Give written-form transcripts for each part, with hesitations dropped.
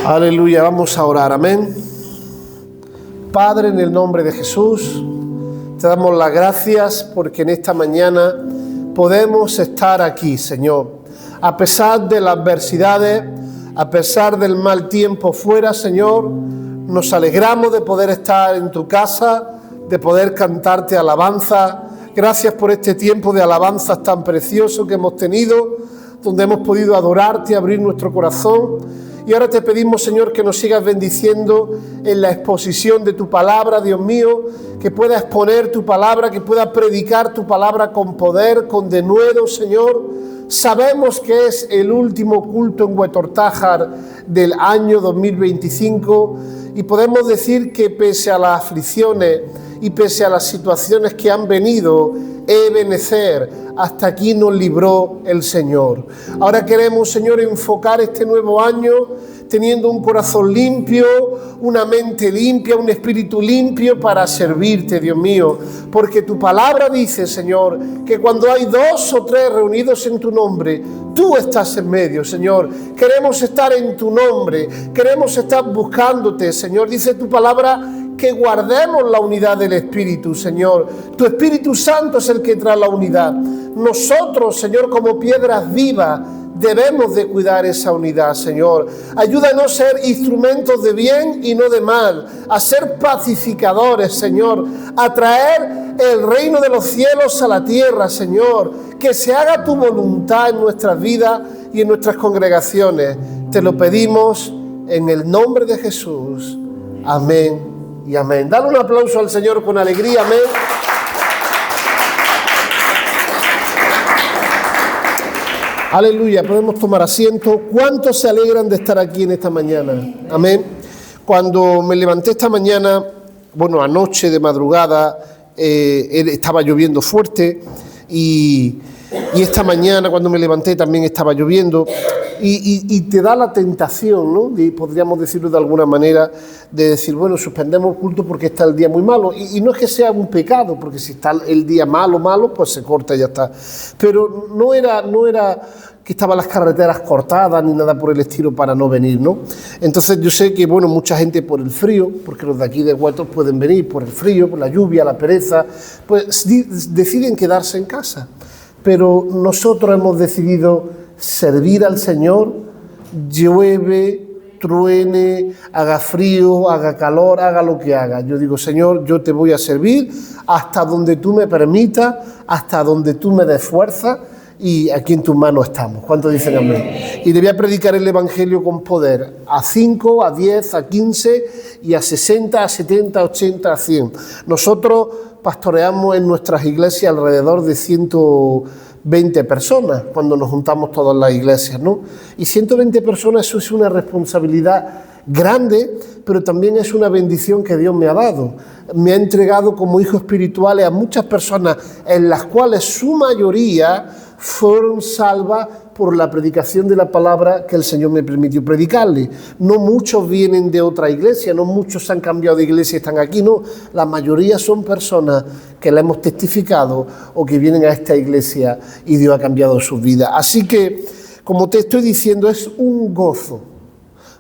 Aleluya, vamos a orar, amén. Padre, en el nombre de Jesús, te damos las gracias porque en esta mañana podemos estar aquí, Señor. A pesar de las adversidades, a pesar del mal tiempo fuera, Señor, nos alegramos de poder estar en tu casa, de poder cantarte alabanza. Gracias por este tiempo de alabanzas tan precioso que hemos tenido, donde hemos podido adorarte, abrir nuestro corazón. Y ahora te pedimos, Señor, que nos sigas bendiciendo en la exposición de tu palabra, Dios mío, que pueda exponer tu palabra, que pueda predicar tu palabra con poder, con denuedo, Señor. Sabemos que es el último culto en Huetortájar del año 2025 y podemos decir que pese a las aflicciones y pese a las situaciones que han venido, Ebenezer, hasta aquí nos libró el Señor. Ahora queremos, Señor, enfocar este nuevo año teniendo un corazón limpio, una mente limpia, un espíritu limpio para servirte, Dios mío. Porque tu palabra dice, Señor, que cuando hay 2 o 3 reunidos en tu nombre, tú estás en medio, Señor. Queremos estar en tu nombre, queremos estar buscándote, Señor. Dice tu palabra que guardemos la unidad del Espíritu, Señor. Tu Espíritu Santo es el que trae la unidad. Nosotros, Señor, como piedras vivas, debemos de cuidar esa unidad, Señor. Ayúdanos a ser instrumentos de bien y no de mal, a ser pacificadores, Señor, a traer el reino de los cielos a la tierra, Señor. Que se haga tu voluntad en nuestras vidas y en nuestras congregaciones. Te lo pedimos en el nombre de Jesús. Amén y amén. Dale un aplauso al Señor con alegría, amén. Aleluya, podemos tomar asiento. ¿Cuántos se alegran de estar aquí en esta mañana? Amén. Cuando me levanté esta mañana, anoche de madrugada, estaba lloviendo fuerte y esta mañana cuando me levanté también estaba lloviendo y te da la tentación, ¿no? Podríamos decirlo de alguna manera, de decir, suspendemos el culto porque está el día muy malo. Y no es que sea un pecado, porque si está el día malo, pues se corta y ya está. Pero no era que estaban las carreteras cortadas ni nada por el estilo para no venir, ¿no? Entonces yo sé que, mucha gente por el frío, porque los de aquí de Huetor pueden venir por el frío, por la lluvia, la pereza, pues deciden quedarse en casa. Pero nosotros hemos decidido servir al Señor, llueve, truene, haga frío, haga calor, haga lo que haga. Yo digo, Señor, yo te voy a servir hasta donde tú me permitas, hasta donde tú me des fuerza, y aquí en tus manos estamos. ¿Cuántos dicen amén? Y le voy a predicar el Evangelio con poder, a 5, a 10, a 15, y a 60, a 70, a 80, a 100. Nosotros pastoreamos en nuestras iglesias alrededor de 120 personas, cuando nos juntamos todas las iglesias, ¿no? Y 120 personas, eso es una responsabilidad grande, pero también es una bendición que Dios me ha dado. Me ha entregado como hijos espirituales a muchas personas, en las cuales su mayoría fueron salvas por la predicación de la palabra que el Señor me permitió predicarle. No muchos vienen de otra iglesia, no muchos han cambiado de iglesia y están aquí, no. La mayoría son personas que le hemos testificado o que vienen a esta iglesia y Dios ha cambiado sus vidas. Así que, como te estoy diciendo, es un gozo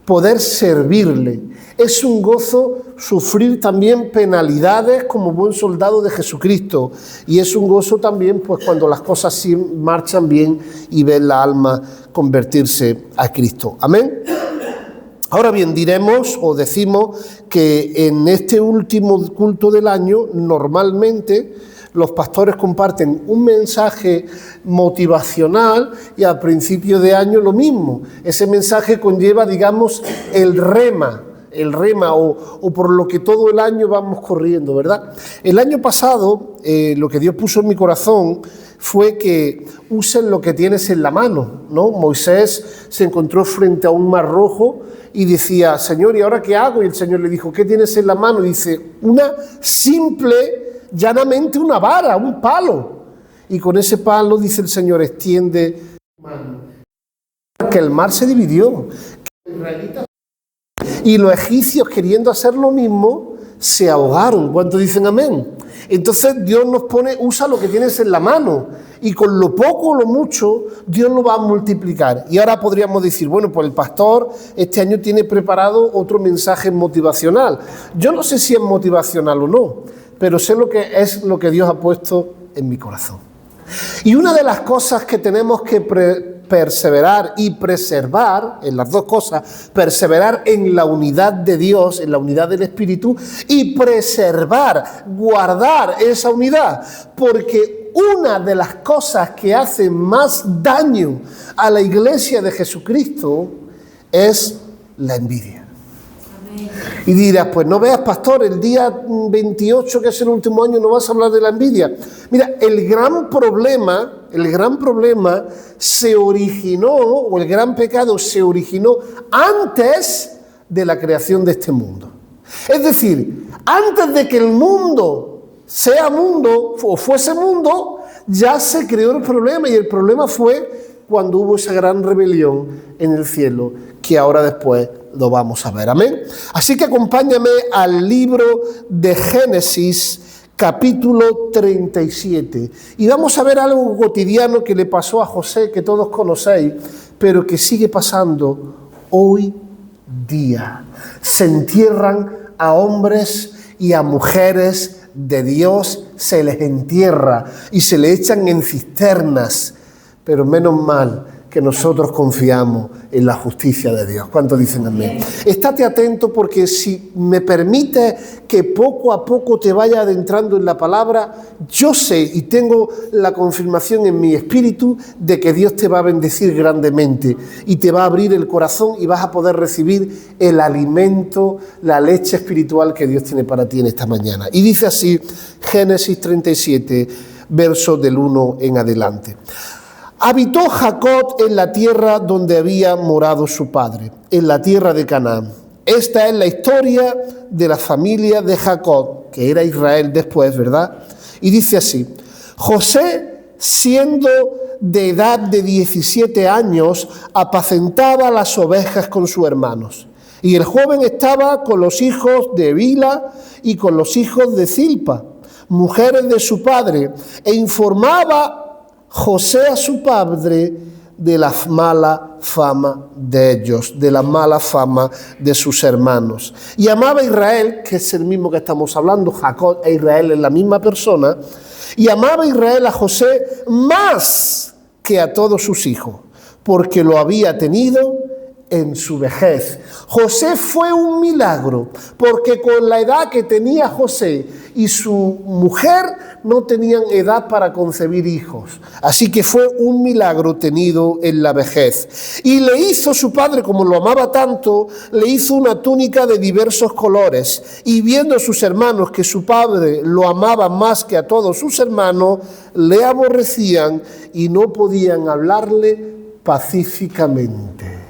poder servirle. Es un gozo sufrir también penalidades como buen soldado de Jesucristo. Y es un gozo también pues cuando las cosas sí marchan bien y ver la alma convertirse a Cristo. Amén. Ahora bien, diremos o decimos que en este último culto del año normalmente los pastores comparten un mensaje motivacional y al principio de año lo mismo. Ese mensaje conlleva, digamos, el rema o por lo que todo el año vamos corriendo, ¿verdad? El año pasado lo que Dios puso en mi corazón fue que usen lo que tienes en la mano, ¿no? Moisés se encontró frente a un mar rojo y decía, Señor, ¿y ahora qué hago? Y el Señor le dijo, ¿qué tienes en la mano? Y dice, una simple, llanamente una vara, un palo. Y con ese palo, dice el Señor, extiende tu mano. Que el mar se dividió. Y los egipcios, queriendo hacer lo mismo, se ahogaron. ¿Cuántos dicen amén? Entonces Dios nos usa lo que tienes en la mano, y con lo poco o lo mucho Dios lo va a multiplicar. Y ahora podríamos decir, bueno, pues el pastor este año tiene preparado otro mensaje motivacional. Yo no sé si es motivacional o no, pero sé lo que es lo que Dios ha puesto en mi corazón. Y una de las cosas que tenemos que perseverar y preservar, en las dos cosas, perseverar en la unidad de Dios, en la unidad del Espíritu, y preservar, guardar esa unidad, porque una de las cosas que hace más daño a la iglesia de Jesucristo es la envidia. Y dirás, pues no veas, pastor, el día 28, que es el último año, no vas a hablar de la envidia. Mira, el gran problema se originó, o el gran pecado se originó antes de la creación de este mundo. Es decir, antes de que el mundo sea mundo o fuese mundo, ya se creó el problema, y el problema fue cuando hubo esa gran rebelión en el cielo, que ahora después lo vamos a ver. Amén. Así que acompáñame al libro de Génesis, capítulo 37. Y vamos a ver algo cotidiano que le pasó a José, que todos conocéis, pero que sigue pasando hoy día. Se entierran a hombres y a mujeres de Dios, se les entierra y se les echan en cisternas, pero menos mal que nosotros confiamos en la justicia de Dios. ¿Cuántos dicen amén? Estate atento, porque si me permite que poco a poco te vaya adentrando en la palabra, yo sé y tengo la confirmación en mi espíritu de que Dios te va a bendecir grandemente y te va a abrir el corazón y vas a poder recibir el alimento, la leche espiritual que Dios tiene para ti en esta mañana. Y dice así, Génesis 37, verso del 1 en adelante. Habitó Jacob en la tierra donde había morado su padre, en la tierra de Canaán. Esta es la historia de la familia de Jacob, que era Israel después, ¿verdad? Y dice así: José, siendo de edad de 17 años, apacentaba las ovejas con sus hermanos. Y el joven estaba con los hijos de Bilha y con los hijos de Zilpa, mujeres de su padre, e informaba José a su padre de la mala fama de ellos, de la mala fama de sus hermanos. Y amaba a Israel, que es el mismo que estamos hablando, Jacob e Israel es la misma persona, y amaba a Israel a José más que a todos sus hijos, porque lo había tenido en su vejez. José fue un milagro, porque con la edad que tenía José y su mujer no tenían edad para concebir hijos. Así que fue un milagro tenido en la vejez. Y le hizo su padre, como lo amaba tanto, le hizo una túnica de diversos colores. Y viendo a sus hermanos que su padre lo amaba más que a todos sus hermanos, le aborrecían y no podían hablarle pacíficamente.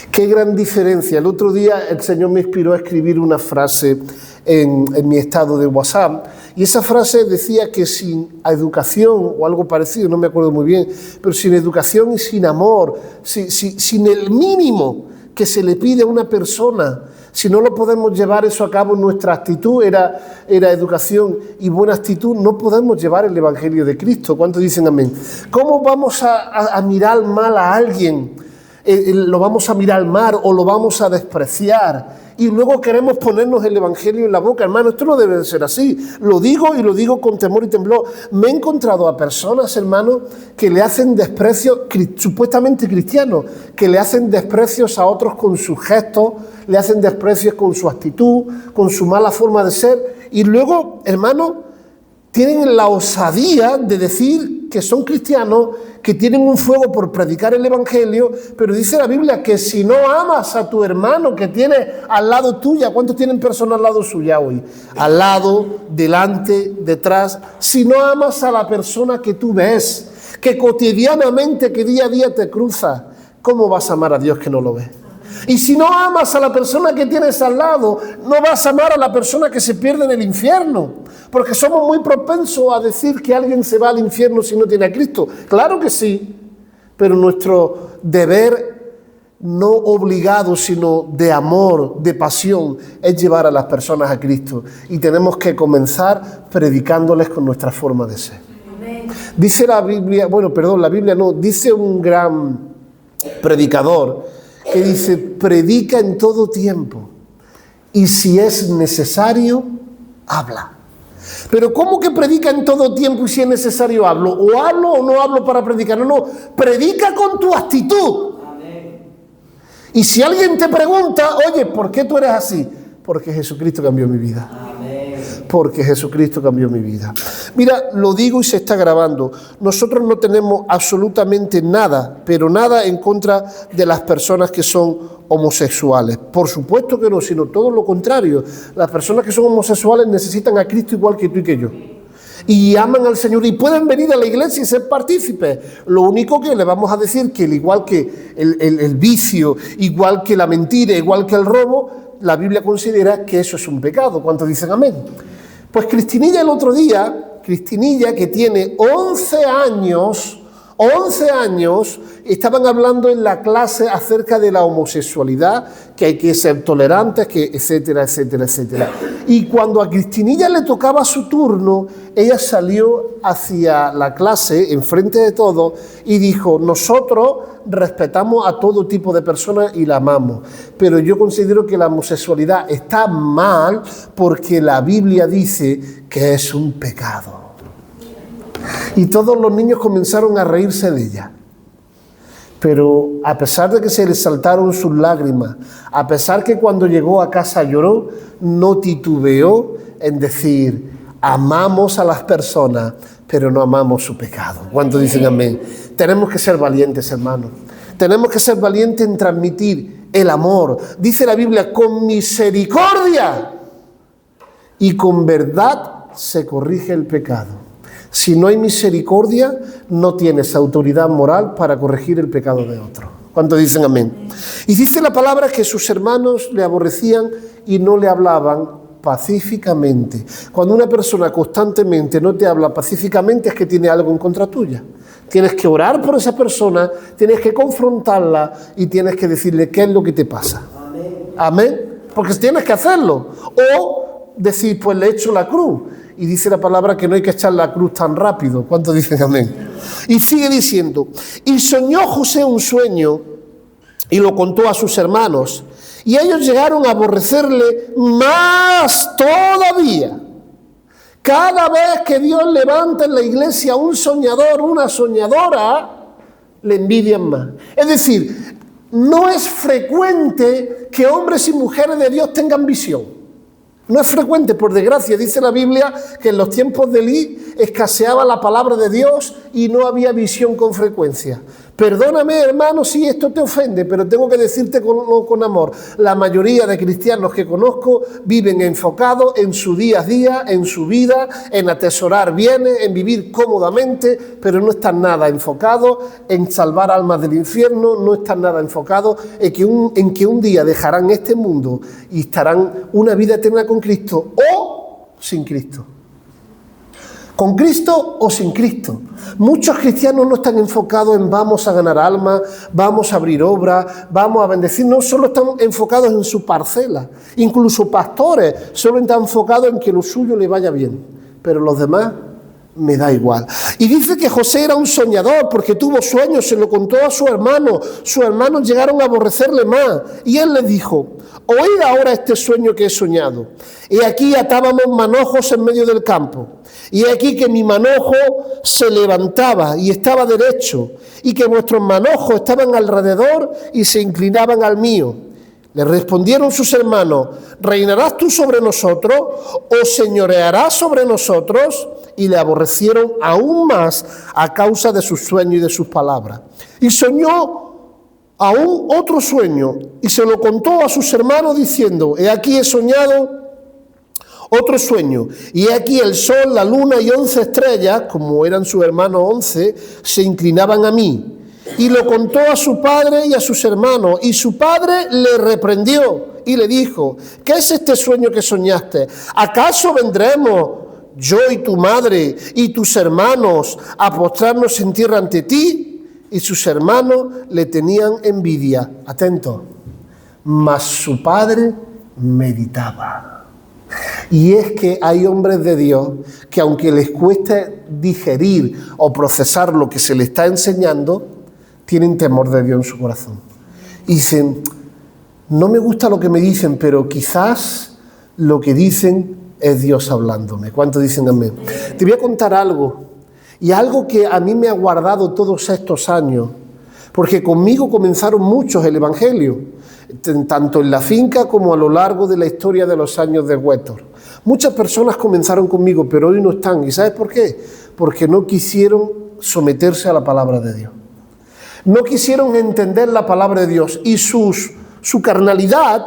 Qué gran diferencia. El otro día el Señor me inspiró a escribir una frase en mi estado de WhatsApp, y esa frase decía que sin educación, o algo parecido, no me acuerdo muy bien, pero sin educación y sin amor, sin el mínimo que se le pide a una persona, si no lo podemos llevar eso a cabo en nuestra actitud, era educación y buena actitud, no podemos llevar el Evangelio de Cristo. ¿Cuántos dicen amén? ¿Cómo vamos a mirar mal a alguien? Lo vamos a mirar mal o lo vamos a despreciar, y luego queremos ponernos el Evangelio en la boca. Hermano, esto no debe de ser así. Lo digo, y lo digo con temor y temblor. Me he encontrado a personas, hermano, que le hacen desprecios, supuestamente cristianos, que le hacen desprecios a otros con sus gestos, le hacen desprecios con su actitud, con su mala forma de ser, y luego, hermano, tienen la osadía de decir que son cristianos, que tienen un fuego por predicar el Evangelio, pero dice la Biblia que si no amas a tu hermano que tiene al lado tuya, ¿cuántos tienen personas al lado suya hoy? Al lado, delante, detrás. Si no amas a la persona que tú ves, que cotidianamente, que día a día te cruza, ¿cómo vas a amar a Dios que no lo ves? Y si no amas a la persona que tienes al lado, no vas a amar a la persona que se pierde en el infierno, porque somos muy propensos a decir que alguien se va al infierno si no tiene a Cristo. Claro que sí, pero nuestro deber no obligado, sino de amor, de pasión, es llevar a las personas a Cristo. Y tenemos que comenzar predicándoles con nuestra forma de ser. Amén. Dice la Biblia, la Biblia no, dice un gran predicador que dice, predica en todo tiempo y si es necesario, habla. Pero ¿cómo que predica en todo tiempo y si es necesario hablo? ¿O hablo o no hablo para predicar? No, predica con tu actitud. Y si alguien te pregunta, oye, ¿por qué tú eres así? Porque Jesucristo cambió mi vida. Amén. Porque Jesucristo cambió mi vida. Mira, lo digo y se está grabando. Nosotros no tenemos absolutamente nada, pero nada en contra de las personas que son homosexuales. Por supuesto que no, sino todo lo contrario. Las personas que son homosexuales necesitan a Cristo igual que tú y que yo. Y aman al Señor y pueden venir a la iglesia y ser partícipes. Lo único que le vamos a decir que igual que el vicio, igual que la mentira, igual que el robo, la Biblia considera que eso es un pecado. ¿Cuántos dicen amén? Pues Cristinilla el otro día, Cristinilla que tiene 11 años, estaban hablando en la clase acerca de la homosexualidad, que hay que ser tolerantes, que etcétera, etcétera, etcétera. Y cuando a Cristinilla le tocaba su turno, ella salió hacia la clase, enfrente de todos, y dijo, nosotros respetamos a todo tipo de personas y la amamos, pero yo considero que la homosexualidad está mal porque la Biblia dice que es un pecado. Y todos los niños comenzaron a reírse de ella. Pero a pesar de que se le saltaron sus lágrimas, a pesar que cuando llegó a casa lloró, no titubeó en decir, amamos a las personas, pero no amamos su pecado. ¿Cuántos dicen amén? Tenemos que ser valientes, hermanos. Tenemos que ser valientes en transmitir el amor. Dice la Biblia, con misericordia y con verdad se corrige el pecado. Si no hay misericordia, no tienes autoridad moral para corregir el pecado de otro. ¿Cuántos dicen amén? Y dice la palabra que sus hermanos le aborrecían y no le hablaban pacíficamente. Cuando una persona constantemente no te habla pacíficamente es que tiene algo en contra tuya. Tienes que orar por esa persona, tienes que confrontarla y tienes que decirle qué es lo que te pasa. Amén. Amén. Porque tienes que hacerlo. O decir, pues le echo la cruz. Y dice la palabra que no hay que echar la cruz tan rápido. ¿Cuántos dicen amén? Y sigue diciendo, y soñó José un sueño y lo contó a sus hermanos. Y ellos llegaron a aborrecerle más todavía. Cada vez que Dios levanta en la iglesia un soñador, una soñadora, le envidian más. Es decir, no es frecuente que hombres y mujeres de Dios tengan visión. No es frecuente, por desgracia. Dice la Biblia que en los tiempos de Elí escaseaba la palabra de Dios y no había visión con frecuencia. Perdóname, hermano, si esto te ofende, pero tengo que decirte con amor. La mayoría de cristianos que conozco viven enfocados en su día a día, en su vida, en atesorar bienes, en vivir cómodamente, pero no están nada enfocados en salvar almas del infierno, no están nada enfocados en que un día dejarán este mundo y estarán una vida eterna con Cristo o sin Cristo. ¿Con Cristo o sin Cristo? Muchos cristianos no están enfocados en vamos a ganar almas, vamos a abrir obras, vamos a bendecir. No solo están enfocados en su parcela. Incluso pastores solo están enfocados en que lo suyo le vaya bien. Pero los demás me da igual. Y dice que José era un soñador porque tuvo sueños, se lo contó a su hermano. Sus hermanos llegaron a aborrecerle más. Y él les dijo, oíd ahora este sueño que he soñado. Y aquí atábamos manojos en medio del campo. Y aquí que mi manojo se levantaba y estaba derecho, y que vuestros manojos estaban alrededor y se inclinaban al mío. Le respondieron sus hermanos, ¿reinarás tú sobre nosotros o señorearás sobre nosotros? Y le aborrecieron aún más a causa de sus sueños y de sus palabras. Y soñó aún otro sueño y se lo contó a sus hermanos diciendo, he aquí he soñado otro sueño, y aquí el sol, la luna y 11 estrellas, como eran sus hermanos 11, se inclinaban a mí. Y lo contó a su padre y a sus hermanos, y su padre le reprendió y le dijo, ¿qué es este sueño que soñaste? ¿Acaso vendremos yo y tu madre y tus hermanos a postrarnos en tierra ante ti? y sus hermanos le tenían envidia. Atento. Mas su padre meditaba. Y es que hay hombres de Dios que aunque les cueste digerir o procesar lo que se les está enseñando, tienen temor de Dios en su corazón. Y dicen, no me gusta lo que me dicen, pero quizás lo que dicen es Dios hablándome. ¿Cuántos dicen amén? Te voy a contar algo, y algo que a mí me ha guardado todos estos años, porque conmigo comenzaron muchos el Evangelio, tanto en la finca como a lo largo de la historia de los años de Huétor. Muchas personas comenzaron conmigo, pero hoy no están. ¿Y sabes por qué? Porque no quisieron someterse a la palabra de Dios. No quisieron entender la palabra de Dios y su carnalidad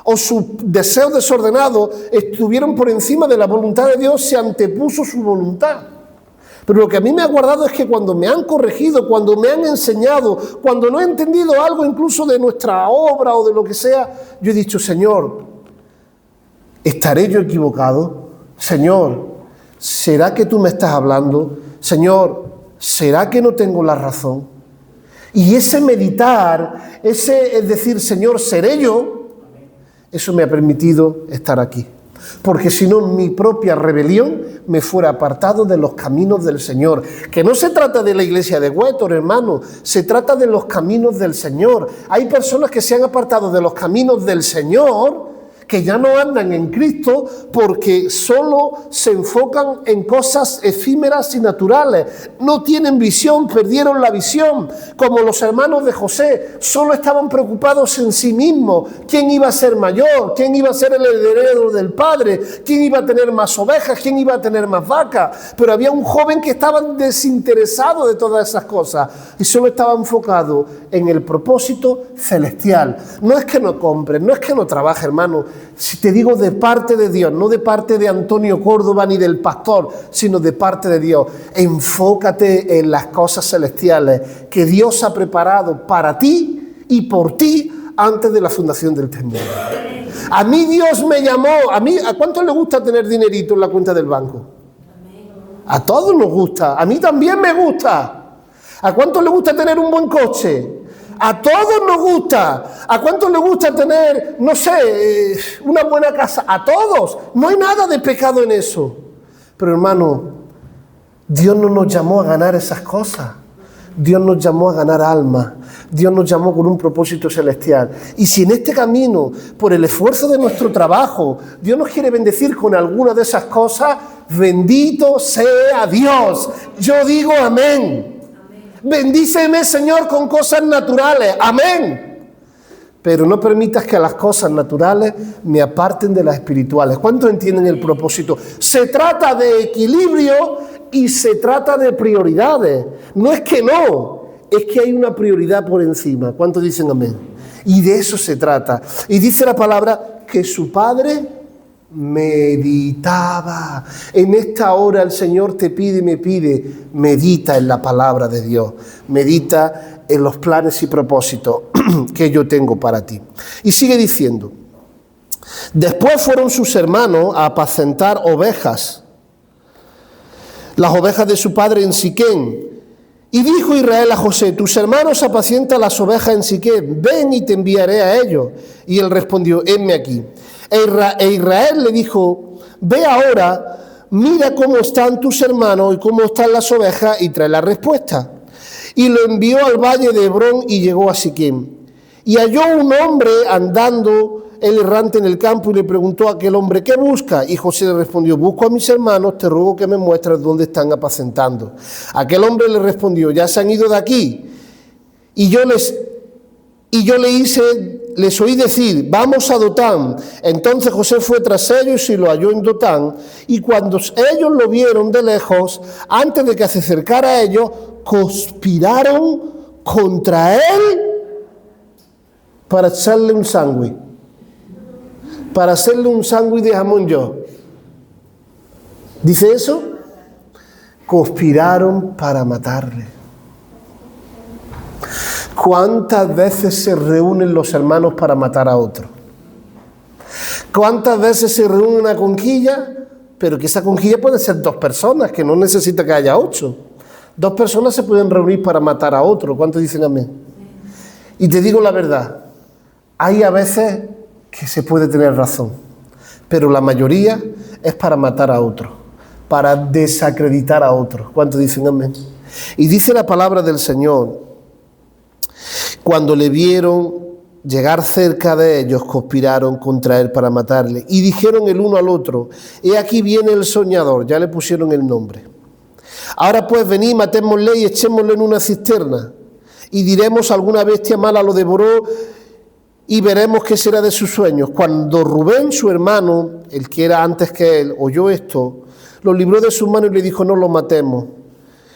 o su deseo desordenado estuvieron por encima de la voluntad de Dios, se antepuso su voluntad. Pero lo que a mí me ha guardado es que cuando me han corregido, cuando me han enseñado, cuando no he entendido algo incluso de nuestra obra o de lo que sea, yo he dicho, Señor, ¿estaré yo equivocado? Señor, ¿será que tú me estás hablando? Señor, ¿será que no tengo la razón? Y ese meditar, es decir, Señor, ¿seré yo? Eso me ha permitido estar aquí. Porque si no, mi propia rebelión me fuera apartado de los caminos del Señor. Que no se trata de la iglesia de Huétor, hermano, se trata de los caminos del Señor. Hay personas que se han apartado de los caminos del Señor, que ya no andan en Cristo porque solo se enfocan en cosas efímeras y naturales. No tienen visión, perdieron la visión, como los hermanos de José, solo estaban preocupados en sí mismos. ¿Quién iba a ser mayor? ¿Quién iba a ser el heredero del padre? ¿Quién iba a tener más ovejas? ¿Quién iba a tener más vacas? Pero había un joven que estaba desinteresado de todas esas cosas y solo estaba enfocado en el propósito celestial. No es que no compre, no es que no trabaje, hermano. Si te digo de parte de Dios, no de parte de Antonio Córdoba ni del pastor, sino de parte de Dios, enfócate en las cosas celestiales que Dios ha preparado para ti y por ti antes de la fundación del mundo. A mí Dios me llamó, ¿a cuánto le gusta tener dinerito en la cuenta del banco? A todos nos gusta, a mí también me gusta. ¿A cuánto le gusta tener un buen coche? A todos nos gusta. ¿A cuántos les gusta tener, no sé, una buena casa? A todos. No hay nada de pecado en eso. Pero hermano, Dios no nos llamó a ganar esas cosas. Dios nos llamó a ganar almas. Dios nos llamó con un propósito celestial. Y si en este camino, por el esfuerzo de nuestro trabajo, Dios nos quiere bendecir con alguna de esas cosas, bendito sea Dios. Yo digo amén. Bendíceme, Señor, con cosas naturales. Amén. Pero no permitas que las cosas naturales me aparten de las espirituales. ¿Cuántos entienden el propósito? Se trata de equilibrio y se trata de prioridades. No es que no, es que hay una prioridad por encima. ¿Cuántos dicen amén? Y de eso se trata. Y dice la palabra que su padre meditaba. En esta hora el Señor te pide y me pide, medita en la palabra de Dios, medita en los planes y propósitos que yo tengo para ti. Y sigue diciendo, después fueron sus hermanos a apacentar ovejas, las ovejas de su padre en Siquén. Y dijo Israel a José, tus hermanos apacientan las ovejas en Siquén, ven y te enviaré a ellos. Y él respondió, henme aquí. E Israel le dijo, ve ahora, mira cómo están tus hermanos y cómo están las ovejas y trae la respuesta. Y lo envió al valle de Hebrón y llegó a Siquem. Y halló un hombre andando el errante en el campo y le preguntó a aquel hombre, ¿qué busca? Y José le respondió, busco a mis hermanos, te ruego que me muestres dónde están apacentando. Aquel hombre le respondió, ya se han ido de aquí. Y yo les oí decir, vamos a Dotán. Entonces José fue tras ellos y lo halló en Dotán. Y cuando ellos lo vieron de lejos, antes de que se acercara a ellos, conspiraron contra él para echarle un sándwich. Para hacerle un sándwich de jamón yo. ¿Dice eso? Conspiraron para matarle. ¿Cuántas veces se reúnen los hermanos para matar a otro? ¿Cuántas veces se reúne una conquilla? Pero que esa conquilla puede ser 2 personas, que no necesita que haya 8. Dos personas se pueden reunir para matar a otro. ¿Cuántos dicen amén? Y te digo la verdad, hay a veces que se puede tener razón, pero la mayoría es para matar a otro, para desacreditar a otro. ¿Cuántos dicen amén? Y dice la palabra del Señor, cuando le vieron llegar cerca de ellos, conspiraron contra él para matarle. Y dijeron el uno al otro, he aquí viene el soñador, ya le pusieron el nombre. Ahora pues venid, matémosle y echémoslo en una cisterna. Y diremos, alguna bestia mala lo devoró y veremos qué será de sus sueños. Cuando Rubén, su hermano, el que era antes que él, oyó esto, lo libró de sus manos y le dijo, no lo matemos.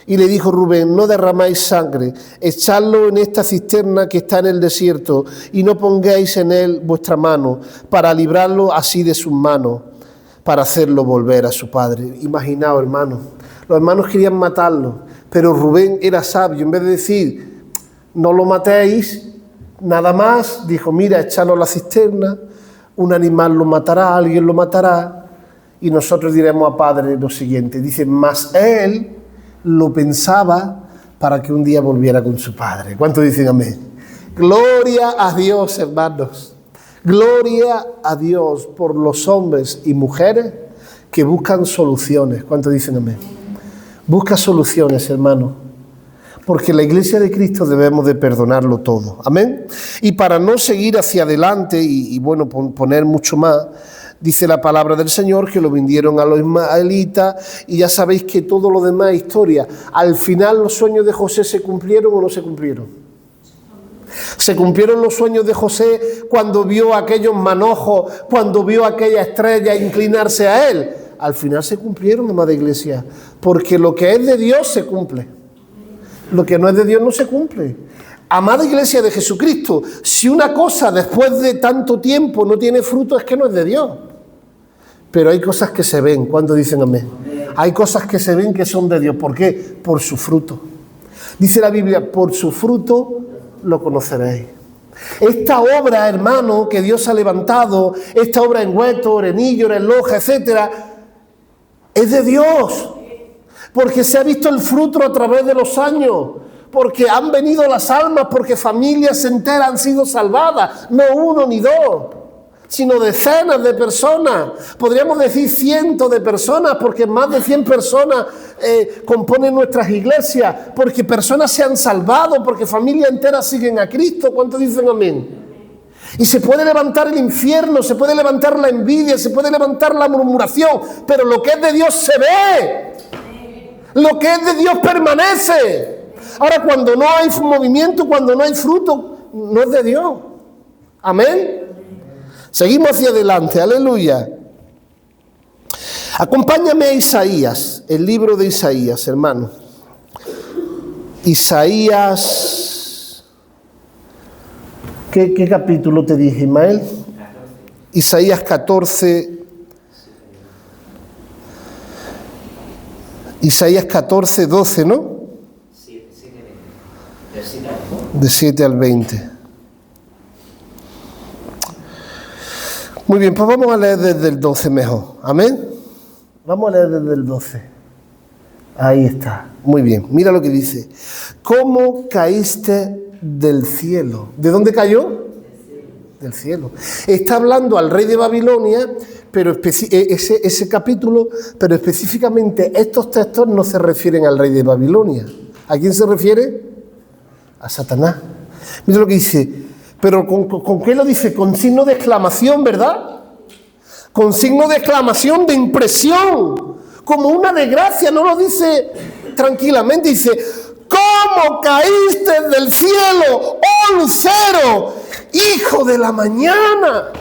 Y le dijo Rubén, no derramáis sangre, echadlo en esta cisterna que está en el desierto y no pongáis en él vuestra mano para librarlo así de sus manos, para hacerlo volver a su padre. Imaginaos, hermanos, los hermanos querían matarlo, pero Rubén era sabio. En vez de decir, no lo matéis, nada más, dijo, mira, echadlo a la cisterna, un animal lo matará, alguien lo matará, y nosotros diremos a padre lo siguiente. Dice, mas él lo pensaba para que un día volviera con su padre. ¿Cuántos dicen amén? Gloria a Dios, hermanos. Gloria a Dios por los hombres y mujeres que buscan soluciones. ¿Cuántos dicen amén? Busca soluciones, hermano. Porque la iglesia de Cristo debemos de perdonarlo todo. Amén. Y para no seguir hacia adelante y bueno, poner mucho más, dice la palabra del Señor que lo vendieron a los ismaelitas y ya sabéis que todo lo demás es historia. Al final los sueños de José se cumplieron o no se cumplieron. Se cumplieron los sueños de José cuando vio aquellos manojos, cuando vio aquella estrella inclinarse a él. Al final se cumplieron, amada iglesia, porque lo que es de Dios se cumple. Lo que no es de Dios no se cumple. Amada iglesia de Jesucristo, si una cosa después de tanto tiempo no tiene fruto es que no es de Dios. Pero hay cosas que se ven, ¿cuántos dicen amén? Hay cosas que se ven que son de Dios. ¿Por qué? Por su fruto. Dice la Biblia, por su fruto lo conoceréis. Esta obra, hermano, que Dios ha levantado, esta obra en Huetor, en Illor, en Loja, etcétera, es de Dios. Porque se ha visto el fruto a través de los años. Porque han venido las almas, porque familias enteras han sido salvadas. No uno ni dos, sino decenas de personas. Podríamos decir cientos de personas, porque más de 100 personas componen nuestras iglesias. Porque personas se han salvado, porque familias enteras siguen a Cristo. ¿Cuántos dicen amén? Y se puede levantar el infierno, se puede levantar la envidia, se puede levantar la murmuración, pero lo que es de Dios se ve. Lo que es de Dios permanece. Ahora, cuando no hay movimiento, cuando no hay fruto, no es de Dios. Amén. Seguimos hacia adelante. Aleluya. Acompáñame a Isaías, el libro de Isaías, hermano. Isaías. ¿Qué capítulo te dije, Ismael? Isaías 14. Isaías 14, 12, ¿no? De 7 al 20. Muy bien, pues vamos a leer desde el 12 mejor. Amén. Vamos a leer desde el 12. Ahí está. Muy bien. Mira lo que dice. ¿Cómo caíste del cielo? ¿De dónde cayó? Del cielo. Está hablando al rey de Babilonia, pero ese capítulo, pero específicamente estos textos no se refieren al rey de Babilonia. ¿A quién se refiere? A Satanás. Mira lo que dice. Pero ¿con qué lo dice? Con signo de exclamación, ¿verdad? Con signo de exclamación, de impresión. Como una desgracia, no lo dice tranquilamente. Dice, ¿cómo caíste del cielo, oh lucero, hijo de la mañana?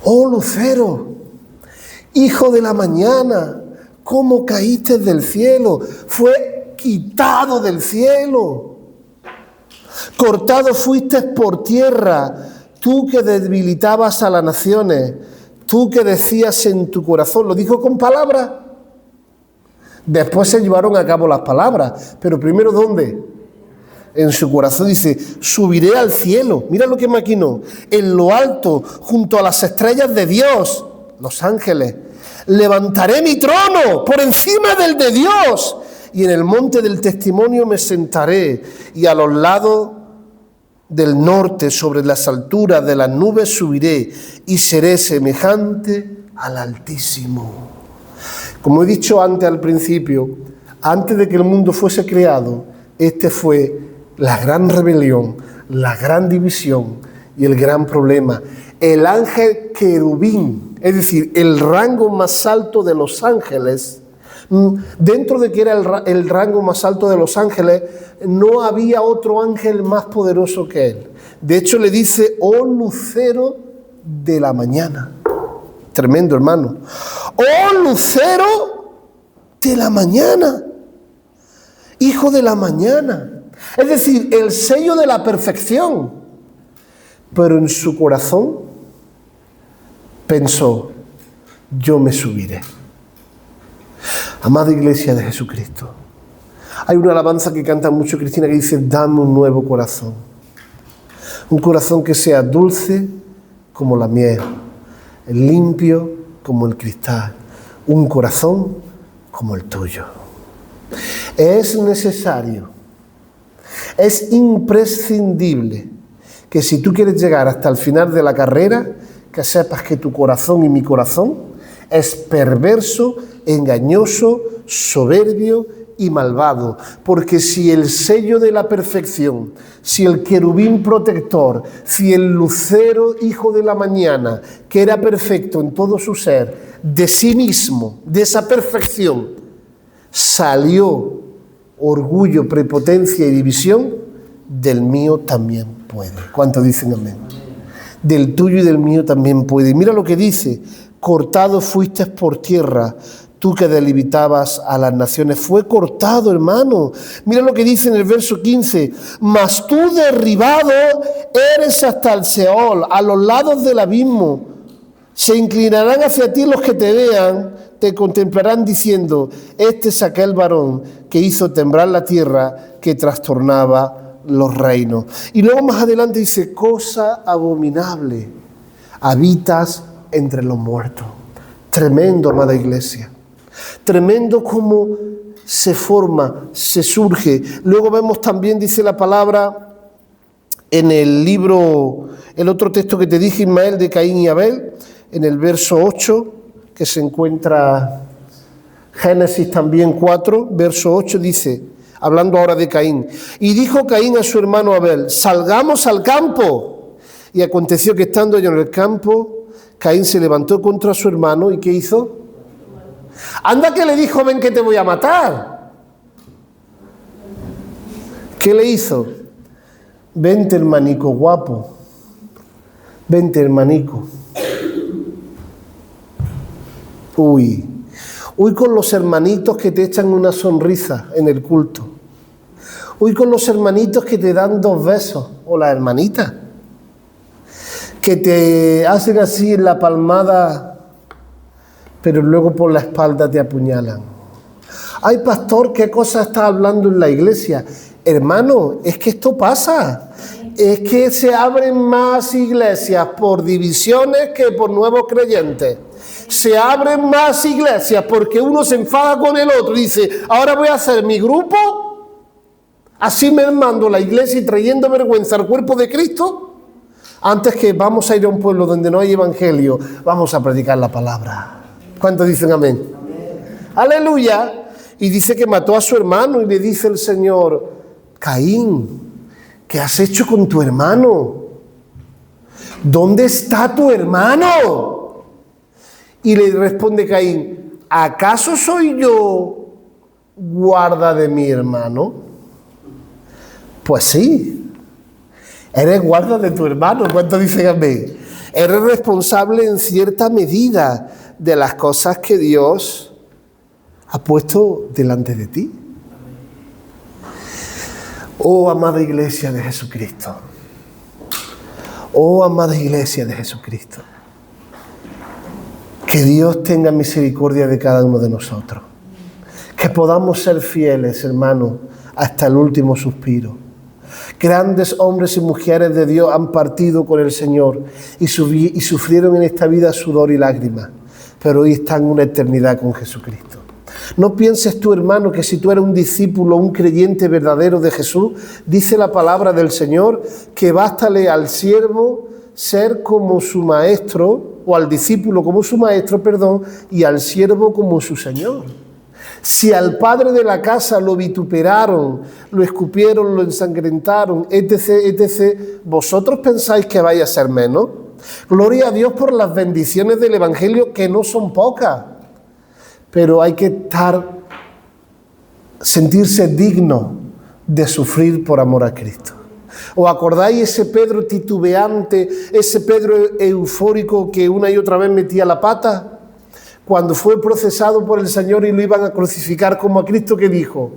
Oh lucero, hijo de la mañana, ¿cómo caíste del cielo? Fue quitado del cielo. Cortado fuiste por tierra, tú que debilitabas a las naciones, tú que decías en tu corazón, lo dijo con palabras. Después se llevaron a cabo las palabras, pero primero ¿dónde? En su corazón dice, subiré al cielo, mira lo que maquinó, en lo alto, junto a las estrellas de Dios, los ángeles, Levantaré mi trono por encima del de Dios y en el monte del testimonio me sentaré y a los lados del norte sobre las alturas de las nubes subiré y seré semejante al Altísimo. Como he dicho antes al principio, antes de que el mundo fuese creado, este fue la gran rebelión, la gran división y el gran problema. El ángel querubín, es decir, el rango más alto de los ángeles, dentro de que era el rango más alto de los ángeles, no había otro ángel más poderoso que él. De hecho, le dice, oh lucero de la mañana. Tremendo, hermano. Oh lucero de la mañana. Hijo de la mañana. Es decir, el sello de la perfección. Pero en su corazón pensó, yo me subiré. Amada Iglesia de Jesucristo, hay una alabanza que canta mucho Cristina que dice, dame un nuevo corazón. Un corazón que sea dulce como la miel, limpio como el cristal. Un corazón como el tuyo. Es necesario, es imprescindible que si tú quieres llegar hasta el final de la carrera, que sepas que tu corazón y mi corazón es perverso, engañoso, soberbio y malvado. Porque si el sello de la perfección, si el querubín protector, si el lucero hijo de la mañana, que era perfecto en todo su ser, de sí mismo, de esa perfección, salió orgullo, prepotencia y división, del mío también puede. ¿Cuántos dicen amén? Del tuyo y del mío también puede. Y mira lo que dice, cortado fuiste por tierra, tú que delimitabas a las naciones. Fue cortado, hermano. Mira lo que dice en el verso 15, mas tú derribado eres hasta el Seol, a los lados del abismo. Se inclinarán hacia ti los que te vean, te contemplarán diciendo, este es aquel varón que hizo temblar la tierra, que trastornaba los reinos. Y luego más adelante dice, cosa abominable, habitas entre los muertos. Tremendo, amada Iglesia. Tremendo cómo se forma, se surge. Luego vemos también, dice la palabra, en el libro, el otro texto que te dije, Ismael, de Caín y Abel, en el verso 8, que se encuentra Génesis también 4, verso 8, dice, hablando ahora de Caín, y dijo Caín a su hermano Abel, salgamos al campo. Y aconteció que estando ellos en el campo, Caín se levantó contra su hermano, ¿y qué hizo? Anda que le dijo, ven que te voy a matar. ¿Qué le hizo? Vente, hermanico guapo. Vente, hermanico. Uy con los hermanitos que te echan una sonrisa en el culto. Uy con los hermanitos que te dan 2 besos, o la hermanita, que te hacen así en la palmada, pero luego por la espalda te apuñalan. Ay, pastor, ¿qué cosa está hablando en la iglesia? Hermano, es que esto pasa. Es que se abren más iglesias por divisiones que por nuevos creyentes. Se abren más iglesias porque uno se enfada con el otro y dice, ahora voy a hacer mi grupo, así me mando la iglesia y trayendo vergüenza al cuerpo de Cristo, antes que vamos a ir a un pueblo donde no hay evangelio, vamos a predicar la palabra. ¿Cuántos dicen amén? Amén. Aleluya. Y dice que mató a su hermano y le dice el Señor, Caín, ¿qué has hecho con tu hermano? ¿Dónde está tu hermano? Y le responde Caín, ¿acaso soy yo guarda de mi hermano? Pues sí, eres guarda de tu hermano. ¿Cuánto dicen amén? Eres responsable en cierta medida de las cosas que Dios ha puesto delante de ti. Oh, amada Iglesia de Jesucristo. Oh, amada Iglesia de Jesucristo. Que Dios tenga misericordia de cada uno de nosotros. Que podamos ser fieles, hermanos, hasta el último suspiro. Grandes hombres y mujeres de Dios han partido con el Señor y sufrieron en esta vida sudor y lágrimas. pero hoy están en una eternidad con Jesucristo. No pienses tú, hermano, que si tú eres un discípulo, un creyente verdadero de Jesús, dice la palabra del Señor que bástale al siervo ser como su maestro, o al discípulo como su maestro, perdón, y al siervo como su Señor. Si al padre de la casa lo vituperaron, lo escupieron, lo ensangrentaron, etc., etc., ¿vosotros pensáis que vais a ser menos? Gloria a Dios por las bendiciones del Evangelio, que no son pocas, pero hay que sentirse digno de sufrir por amor a Cristo. ¿Os acordáis ese Pedro titubeante, ese Pedro eufórico que una y otra vez metía la pata? Cuando fue procesado por el Señor y lo iban a crucificar como a Cristo, que dijo: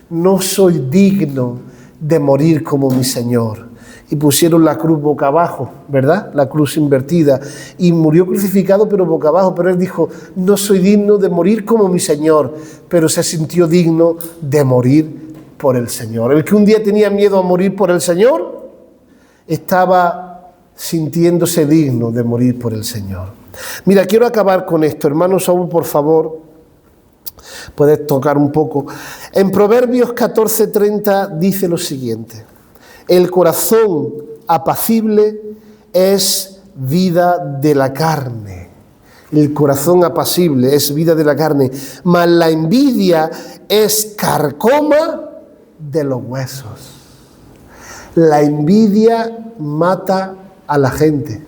no soy digno de morir como mi Señor. Y pusieron la cruz boca abajo, ¿verdad? La cruz invertida. Y murió crucificado pero boca abajo. Pero él dijo: no soy digno de morir como mi Señor. Pero se sintió digno de morir por el Señor. El que un día tenía miedo a morir por el Señor, estaba sintiéndose digno de morir por el Señor. Mira, quiero acabar con esto. Hermano Saúl, por favor, puedes tocar un poco. En Proverbios 14:30 dice lo siguiente: el corazón apacible es vida de la carne. El corazón apacible es vida de la carne, mas la envidia es carcoma de los huesos. La envidia mata a la gente.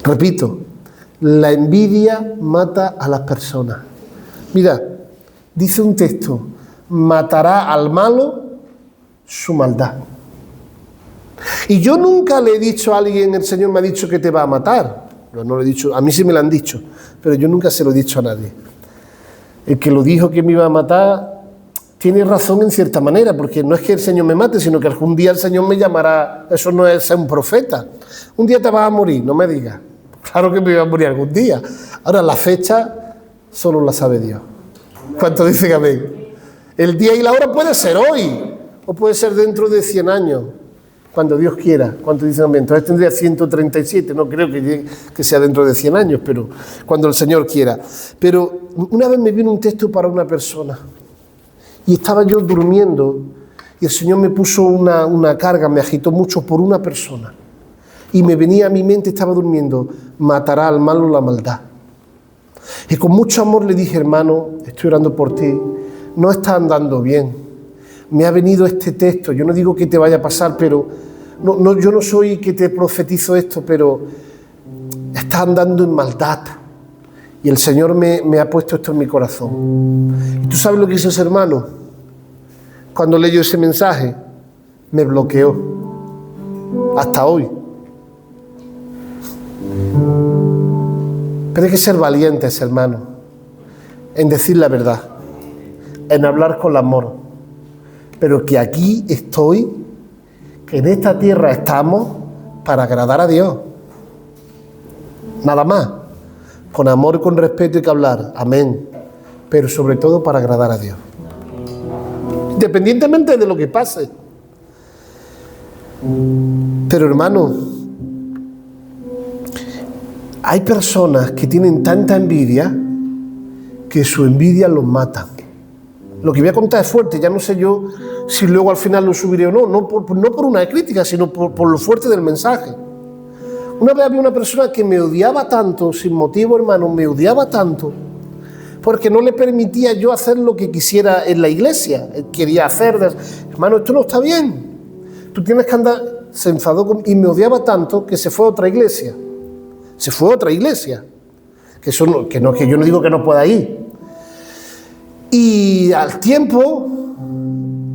Repito, la envidia mata a las personas. Mira, dice un texto: matará al malo su maldad. Y yo nunca le he dicho a alguien, el Señor me ha dicho que te va a matar. No lo he dicho, a mí sí me lo han dicho, pero yo nunca se lo he dicho a nadie. El que lo dijo que me iba a matar tiene razón en cierta manera, porque no es que el Señor me mate, sino que algún día el Señor me llamará. Eso no es ser un profeta. Un día te vas a morir, no me digas. Claro que me iba a morir algún día. Ahora, la fecha solo la sabe Dios. ¿Cuánto dicen amén? El día y la hora puede ser hoy, o puede ser dentro de 100 años, cuando Dios quiera. ¿Cuánto dicen amén? Entonces tendría 137, no creo que sea dentro de 100 años, pero cuando el Señor quiera. Pero una vez me vino un texto para una persona, y estaba yo durmiendo, y el Señor me puso una carga, me agitó mucho por una persona. Y me venía a mi mente, estaba durmiendo: matará al malo la maldad. Y con mucho amor le dije: hermano, estoy orando por ti, no está andando bien. Me ha venido este texto, yo no digo que te vaya a pasar, pero yo no soy que te profetizo esto, pero está andando en maldad. Y el Señor me ha puesto esto en mi corazón. ¿Y tú sabes lo que hizo ese hermano? Cuando leyó ese mensaje, me bloqueó. Hasta hoy. Pero hay que ser valientes, hermano, en decir la verdad, en hablar con amor. Pero que aquí estoy, que en esta tierra estamos para agradar a Dios. Nada más. Con amor y con respeto hay que hablar. Amén. Pero sobre todo para agradar a Dios. Independientemente de lo que pase. Pero hermano, hay personas que tienen tanta envidia que su envidia los mata. Lo que voy a contar es fuerte, ya no sé yo si luego al final lo subiré o no, no por una crítica, sino por lo fuerte del mensaje. Una vez había una persona que me odiaba tanto, sin motivo, hermano, me odiaba tanto, porque no le permitía yo hacer lo que quisiera en la iglesia. Él quería hacer, hermano, esto no está bien, tú tienes que andar. Se enfadó y me odiaba tanto que se fue a otra iglesia. Se fue a otra iglesia. Que yo no digo que no pueda ir. Y al tiempo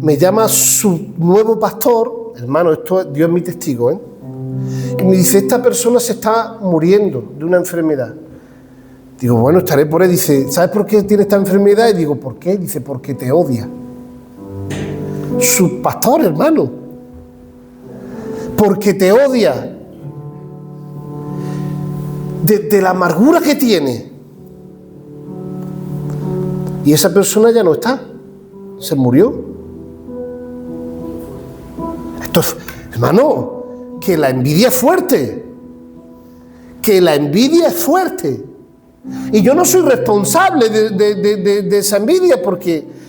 me llama su nuevo pastor, hermano, esto Dios es mi testigo, y me dice: esta persona se está muriendo de una enfermedad. Digo: bueno, estaré por él. Dice: ¿sabes por qué tiene esta enfermedad? Y digo: ¿por qué? Dice: porque te odia. Su pastor, hermano. Porque te odia. De la amargura que tiene. Y esa persona ya no está. Se murió. Entonces, hermano, que la envidia es fuerte. Que la envidia es fuerte. Y yo no soy responsable de esa envidia, porque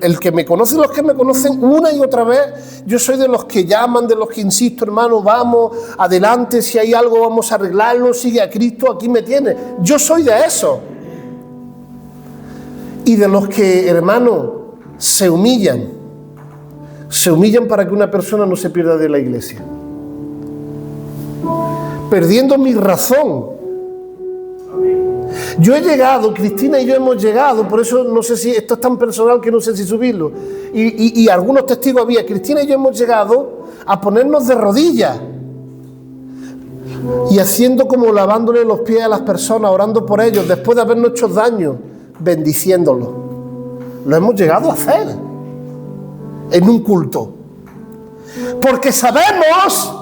el que me conoce, los que me conocen una y otra vez, yo soy de los que llaman, de los que insisto, hermano, vamos, adelante, si hay algo vamos a arreglarlo, sigue a Cristo, aquí me tiene. Yo soy de eso. Y de los que, hermano, se humillan para que una persona no se pierda de la iglesia. Perdiendo mi razón. Yo he llegado, Cristina y yo hemos llegado, por eso no sé si esto es tan personal que no sé si subirlo, y algunos testigos había, Cristina y yo hemos llegado a ponernos de rodillas y haciendo como lavándole los pies a las personas, orando por ellos, después de habernos hecho daño, bendiciéndolos. Lo hemos llegado a hacer en un culto, porque sabemos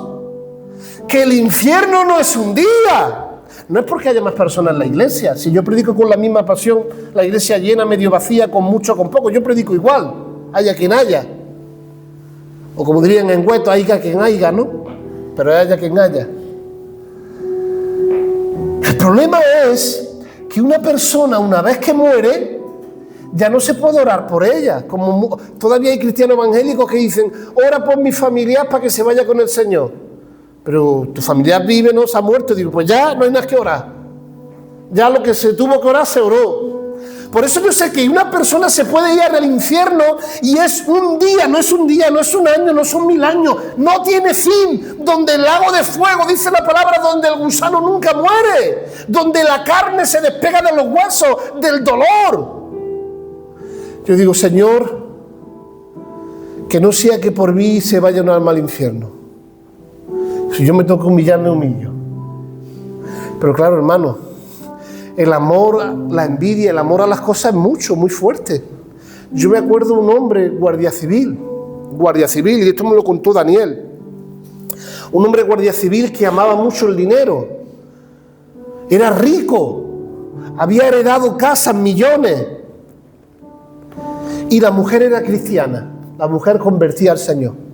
que el infierno no es un día. No es porque haya más personas en la iglesia. Si yo predico con la misma pasión, la iglesia llena, medio vacía, con mucho, con poco, yo predico igual, haya quien haya. O como dirían en Hueto, haya quien haya, ¿no? Pero haya quien haya. El problema es que una persona, una vez que muere, ya no se puede orar por ella. Como todavía hay cristianos evangélicos que dicen, ora por mi familiar para que se vaya con el Señor. Pero tu familiar vive, no se ha muerto. Digo, pues ya no hay nada que orar. Ya lo que se tuvo que orar se oró. Por eso yo sé que una persona se puede ir al infierno y es un día, no es un año, no son 1000 años. No tiene fin. Donde el lago de fuego, dice la palabra, donde el gusano nunca muere. Donde la carne se despega de los huesos, del dolor. Yo digo, Señor, que no sea que por mí se vaya un alma al infierno. Si yo me tengo que humillar, me humillo. Pero claro, hermano, el amor, la envidia, el amor a las cosas es mucho, muy fuerte. Yo me acuerdo de un hombre, guardia civil, y esto me lo contó Daniel. Un hombre guardia civil que amaba mucho el dinero. Era rico, había heredado casas, millones. Y la mujer era cristiana, la mujer convertía al Señor.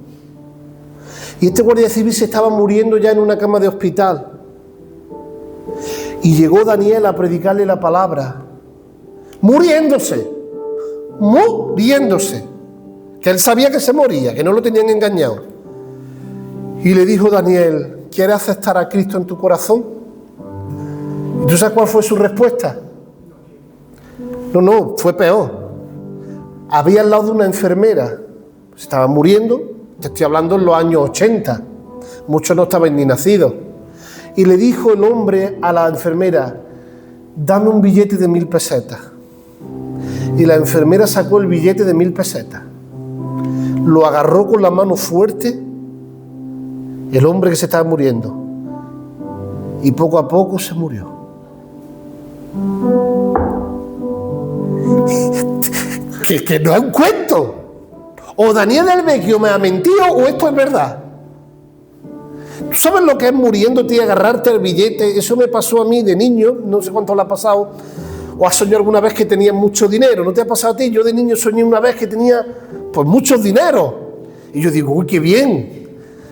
Y este guardia civil se estaba muriendo ya en una cama de hospital. Y llegó Daniel a predicarle la palabra, muriéndose, que él sabía que se moría, que no lo tenían engañado. Y le dijo Daniel, ¿quieres aceptar a Cristo en tu corazón? ¿Y tú sabes cuál fue su respuesta? No, fue peor. Había al lado de una enfermera, se estaba muriendo, te estoy hablando en los años 80, muchos no estaban ni nacidos. Y le dijo el hombre a la enfermera, dame un billete de 1000 pesetas. Y la enfermera sacó el billete de 1000 pesetas. Lo agarró con la mano fuerte, el hombre que se estaba muriendo. Y poco a poco se murió. Que no es un cuento. O Daniel el Vecchio me ha mentido o esto es verdad. ¿Tú sabes lo que es muriéndote y agarrarte el billete? Eso me pasó a mí de niño, no sé cuánto le ha pasado. ¿O has soñado alguna vez que tenías mucho dinero? ¿No te ha pasado a ti? Yo de niño soñé una vez que tenía pues muchos dineros. Y yo digo, uy, qué bien,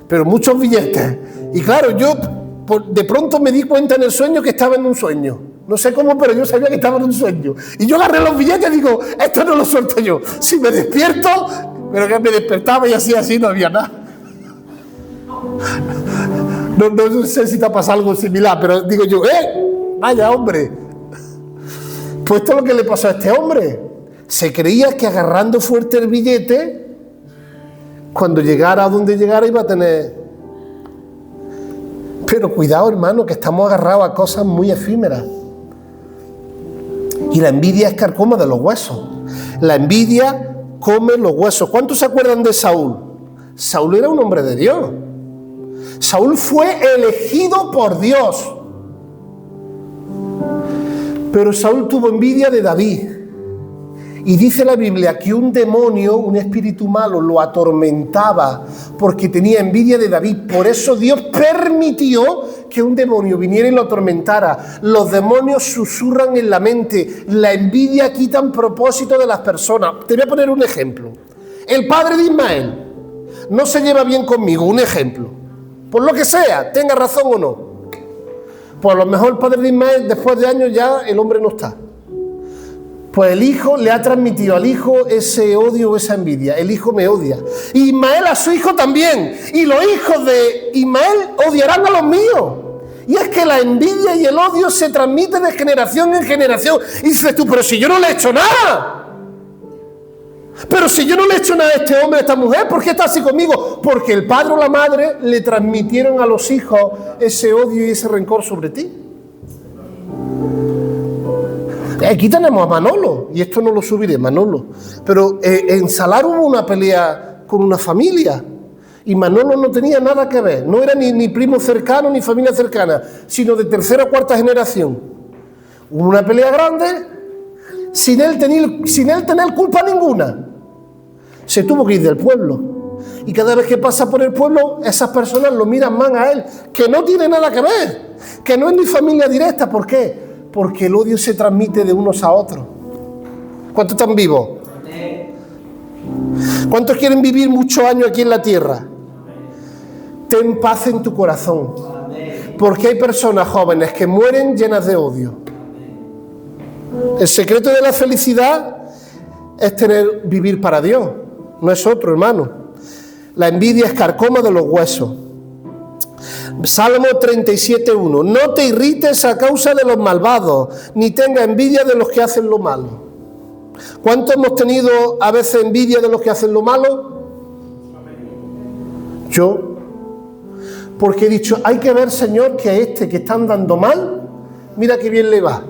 pero muchos billetes. Y claro, yo de pronto me di cuenta en el sueño que estaba en un sueño. No sé cómo, pero yo sabía que estaba en un sueño. Y yo agarré los billetes y digo, esto no lo suelto yo. Si me despierto, pero que me despertaba y así no había nada. No sé si te ha pasado algo similar, pero digo yo, vaya hombre. Pues esto es lo que le pasó a este hombre. Se creía que agarrando fuerte el billete, cuando llegara a donde llegara iba a tener... Pero cuidado, hermano, que estamos agarrados a cosas muy efímeras. Y la envidia es carcoma de los huesos. La envidia come los huesos. ¿Cuántos se acuerdan de Saúl? Saúl era un hombre de Dios. Saúl fue elegido por Dios. Pero Saúl tuvo envidia de David. Y dice la Biblia que un demonio, un espíritu malo, lo atormentaba porque tenía envidia de David. Por eso Dios permitió que un demonio viniera y lo atormentara. Los demonios susurran en la mente. La envidia quita un propósito de las personas. Te voy a poner un ejemplo. El padre de Ismael no se lleva bien conmigo, un ejemplo. Por lo que sea, tenga razón o no. Pues a lo mejor el padre de Ismael, después de años ya el hombre no está. Pues el hijo le ha transmitido al hijo ese odio o esa envidia. El hijo me odia. Y Ismael a su hijo también. Y los hijos de Ismael odiarán a los míos. Y es que la envidia y el odio se transmiten de generación en generación. Y dices tú, pero si yo no le he hecho nada. Pero si yo no le he hecho nada a este hombre, a esta mujer, ¿por qué está así conmigo? Porque el padre o la madre le transmitieron a los hijos ese odio y ese rencor sobre ti. Aquí tenemos a Manolo, y esto no lo subiré, Manolo. Pero en Salar hubo una pelea con una familia, y Manolo no tenía nada que ver. No era ni primo cercano, ni familia cercana, sino de tercera o cuarta generación. Hubo una pelea grande, sin él tener culpa ninguna. Se tuvo que ir del pueblo. Y cada vez que pasa por el pueblo, esas personas lo miran mal a él, que no tiene nada que ver, que no es ni familia directa. ¿Por qué? Porque el odio se transmite de unos a otros. ¿Cuántos están vivos? ¿Cuántos quieren vivir muchos años aquí en la tierra? Ten paz en tu corazón. Porque hay personas jóvenes que mueren llenas de odio. El secreto de la felicidad es vivir para Dios. No es otro, hermano. La envidia es carcoma de los huesos. Salmo 37:1. No te irrites a causa de los malvados, ni tenga envidia de los que hacen lo malo. ¿Cuántos hemos tenido a veces envidia de los que hacen lo malo? Yo. Porque he dicho, hay que ver, Señor, que a este que está andando mal, mira qué bien le va.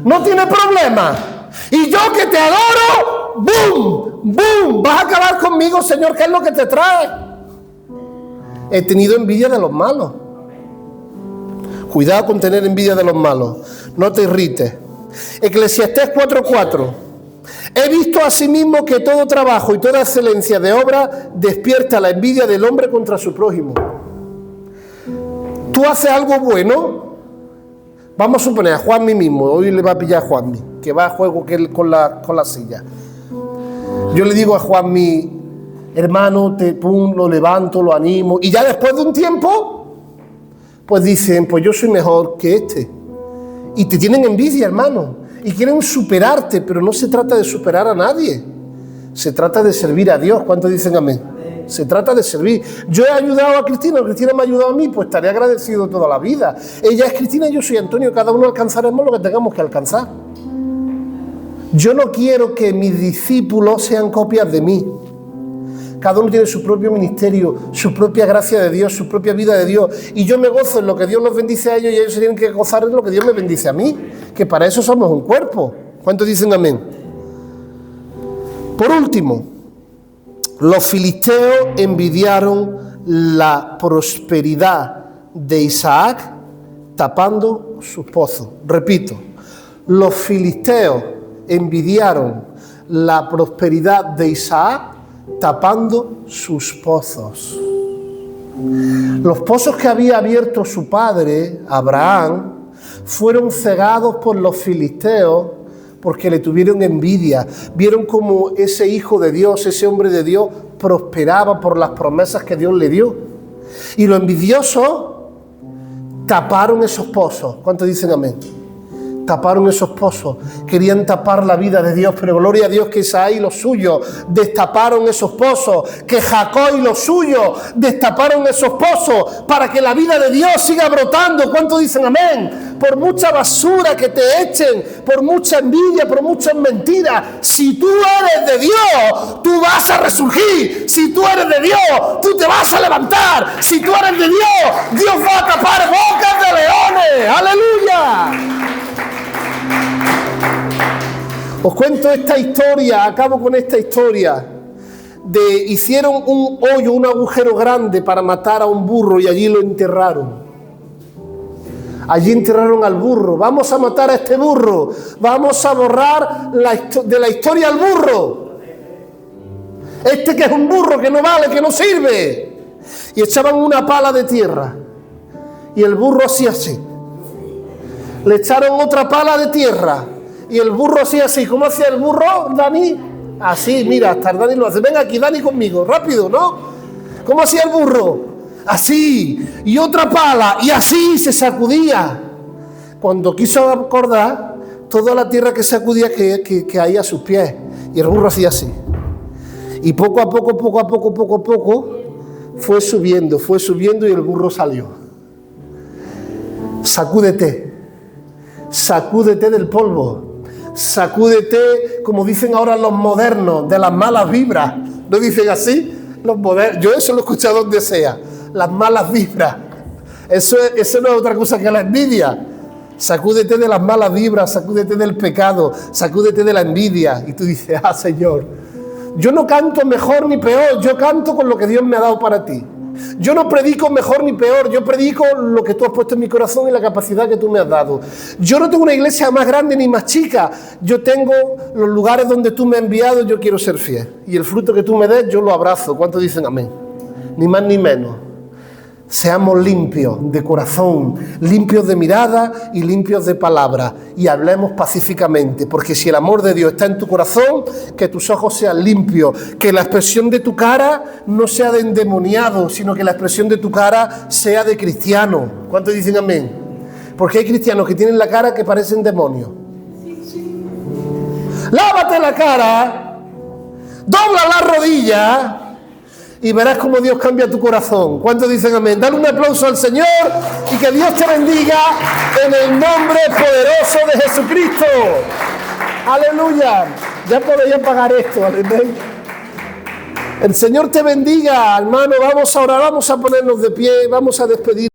No tiene problema. Y yo que te adoro, ¡boom! ¡Boom! Vas a acabar conmigo, Señor, ¿qué es lo que te trae? He tenido envidia de los malos. Cuidado con tener envidia de los malos. No te irrites. Eclesiastés 4:4. He visto asimismo que todo trabajo y toda excelencia de obra despierta la envidia del hombre contra su prójimo. Tú haces algo bueno. Vamos a suponer a Juanmi mismo. Hoy le va a pillar a Juanmi, que va a juego con la silla. Yo le digo a Juanmi, hermano, lo levanto, lo animo. Y ya después de un tiempo, pues dicen, pues yo soy mejor que este. Y te tienen envidia, hermano. Y quieren superarte, pero no se trata de superar a nadie. Se trata de servir a Dios. ¿Cuántos dicen amén? Se trata de servir. Yo he ayudado a Cristina, Cristina me ha ayudado a mí, pues estaré agradecido toda la vida. Ella es Cristina y yo soy Antonio. Cada uno alcanzaremos lo que tengamos que alcanzar. Yo no quiero que mis discípulos sean copias de mí. Cada uno tiene su propio ministerio, su propia gracia de Dios, su propia vida de Dios. Y yo me gozo en lo que Dios los bendice a ellos y ellos se tienen que gozar en lo que Dios me bendice a mí. Que para eso somos un cuerpo. ¿Cuántos dicen amén? Por último, los filisteos envidiaron la prosperidad de Isaac tapando sus pozos. Repito, los filisteos envidiaron la prosperidad de Isaac tapando sus pozos. Los pozos que había abierto su padre, Abraham, fueron cegados por los filisteos porque le tuvieron envidia. Vieron como ese hijo de Dios, ese hombre de Dios, prosperaba por las promesas que Dios le dio. Y los envidiosos taparon esos pozos. ¿Cuántos dicen amén? Taparon esos pozos, querían tapar la vida de Dios, pero gloria a Dios que Isaí y los suyos destaparon esos pozos, que Jacob y los suyos destaparon esos pozos para que la vida de Dios siga brotando. ¿Cuántos dicen amén? Por mucha basura que te echen, por mucha envidia, por muchas mentiras, si tú eres de Dios, tú vas a resurgir. Si tú eres de Dios, tú te vas a levantar. Si tú eres de Dios, Dios va a tapar bocas de leones. ¡Aleluya! Os cuento esta historia, acabo con esta historia. Hicieron un hoyo, un agujero grande para matar a un burro y allí lo enterraron. Allí enterraron al burro. Vamos a matar a este burro. Vamos a borrar de la historia al burro. Este que es un burro que no vale, que no sirve. Y echaban una pala de tierra. Y el burro hacía así. Le echaron otra pala de tierra. Y el burro hacía así. ¿Cómo hacía el burro, Dani? Así, mira, hasta el Dani lo hace. Venga aquí, Dani, conmigo, rápido, ¿no? ¿Cómo hacía el burro? así, y otra pala, y así se sacudía. Cuando quiso acordar, toda la tierra que sacudía que caía a sus pies, y el burro hacía así. Y poco a poco, fue subiendo y el burro salió. Sacúdete del polvo, sacúdete, como dicen ahora los modernos, de las malas vibras. ¿No dicen así? Los modernos. Yo eso lo he escuchado donde sea, las malas vibras. Eso no es otra cosa que la envidia. Sacúdete de las malas vibras, sacúdete del pecado, sacúdete de la envidia. Y tú dices, Señor, yo no canto mejor ni peor, yo canto con lo que Dios me ha dado para ti. Yo no predico mejor ni peor, yo predico lo que tú has puesto en mi corazón y la capacidad que tú me has dado. Yo no tengo una iglesia más grande ni más chica, yo tengo los lugares donde tú me has enviado, yo quiero ser fiel. Y el fruto que tú me des, yo lo abrazo. ¿Cuántos dicen amén? Ni más ni menos. Seamos limpios de corazón, limpios de mirada y limpios de palabra, y hablemos pacíficamente, porque si el amor de Dios está en tu corazón, que tus ojos sean limpios, que la expresión de tu cara no sea de endemoniado, sino que la expresión de tu cara sea de cristiano. ¿Cuántos dicen amén? Porque hay cristianos que tienen la cara que parecen demonios. Lávate la cara, dobla la rodilla y verás cómo Dios cambia tu corazón. ¿Cuántos dicen amén? Dale un aplauso al Señor y que Dios te bendiga en el nombre poderoso de Jesucristo. Aleluya. Ya podéis apagar esto. Amén. El Señor te bendiga, hermano. Vamos a orar, vamos a ponernos de pie, vamos a despedir.